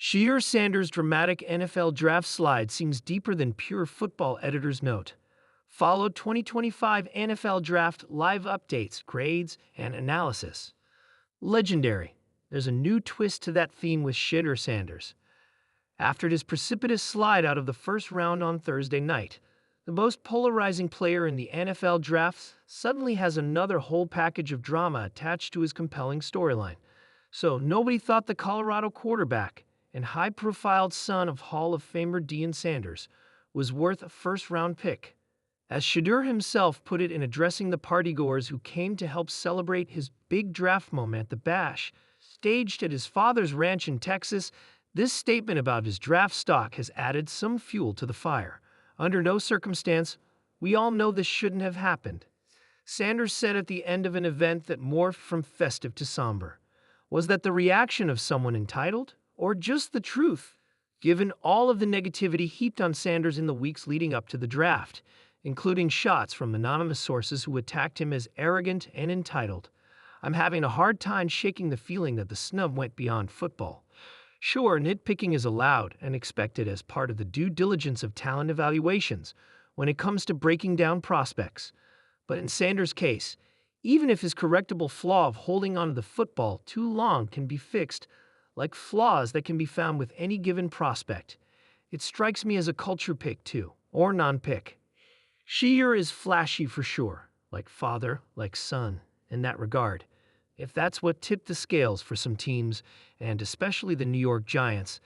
Shedeur Sanders' dramatic NFL draft slide seems deeper than pure football editors note. Followed 2025 NFL Draft live updates, grades, and analysis. Legendary. There's a new twist to that theme with Shedeur Sanders. After his precipitous slide out of the first round on Thursday night, the most polarizing player in the NFL draft suddenly has another whole package of drama attached to his compelling storyline. So nobody thought the Colorado quarterback and high-profile son of Hall of Famer Deion Sanders was worth a first-round pick. As Shedeur himself put it in addressing the partygoers who came to help celebrate his big draft moment at the Bash, staged at his father's ranch in Texas, this statement about his draft stock has added some fuel to the fire. Under no circumstance, we all know this shouldn't have happened. Sanders said at the end of an event that morphed from festive to somber. Was that the reaction of someone entitled, or just the truth? Given all of the negativity heaped on Sanders in the weeks leading up to the draft, including shots from anonymous sources who attacked him as arrogant and entitled, I'm having a hard time shaking the feeling that the snub went beyond football. Sure, nitpicking is allowed and expected as part of the due diligence of talent evaluations when it comes to breaking down prospects. But in Sanders' case, even if his correctable flaw of holding on to the football too long can be fixed, like flaws that can be found with any given prospect, it strikes me as a culture pick too, or non-pick. Shedeur is flashy for sure, like father, like son, in that regard. If that's what tipped the scales for some teams, and especially the New York Giants,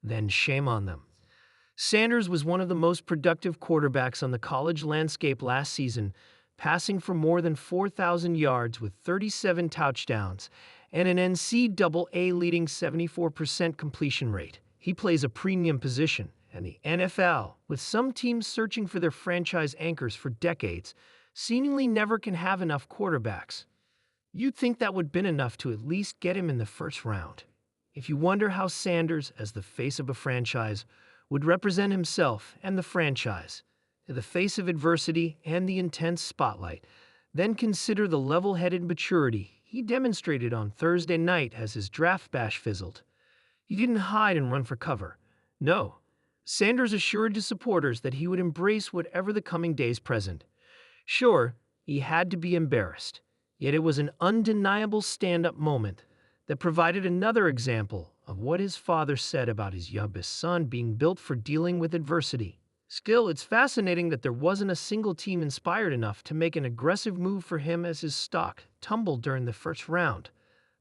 then shame on them. Sanders was one of the most productive quarterbacks on the college landscape last season, passing for more than 4,000 yards with 37 touchdowns and an NCAA leading 74% completion rate. He plays a premium position, and the NFL, with some teams searching for their franchise anchors for decades, seemingly never can have enough quarterbacks. You'd think that would have been enough to at least get him in the first round. If you wonder how Sanders, as the face of a franchise, would represent himself and the franchise, in the face of adversity and the intense spotlight, then consider the level-headed maturity he demonstrated on Thursday night as his draft bash fizzled. He didn't hide and run for cover. No, Sanders assured his supporters that he would embrace whatever the coming days present. Sure, he had to be embarrassed. Yet it was an undeniable stand-up moment that provided another example of what his father said about his youngest son being built for dealing with adversity. Still, it's fascinating that there wasn't a single team inspired enough to make an aggressive move for him as his stock tumbled during the first round.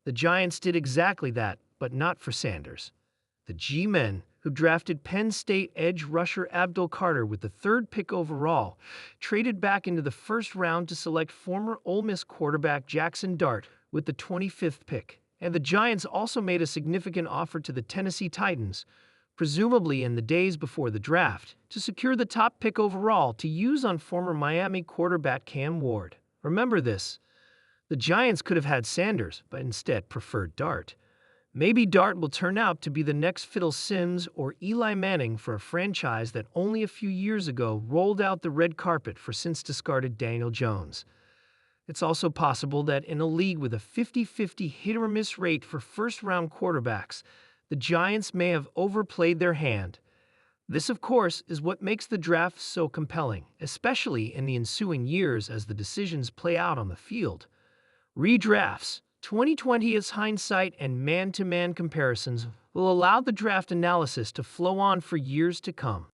The Giants did exactly that, but not for Sanders. The G-Men, who drafted Penn State edge rusher Abdul Carter with the third pick overall, traded back into the first round to select former Ole Miss quarterback Jackson Dart with the 25th pick. And the Giants also made a significant offer to the Tennessee Titans, presumably in the days before the draft, to secure the top pick overall to use on former Miami quarterback Cam Ward. Remember this. The Giants could have had Sanders, but instead preferred Dart. Maybe Dart will turn out to be the next Phil Simms or Eli Manning for a franchise that only a few years ago rolled out the red carpet for since-discarded Daniel Jones. It's also possible that in a league with a 50-50 hit-or-miss rate for first-round quarterbacks, the Giants may have overplayed their hand. This, of course, is what makes the draft so compelling, especially in the ensuing years as the decisions play out on the field. Redrafts, 2020's hindsight and man-to-man comparisons will allow the draft analysis to flow on for years to come.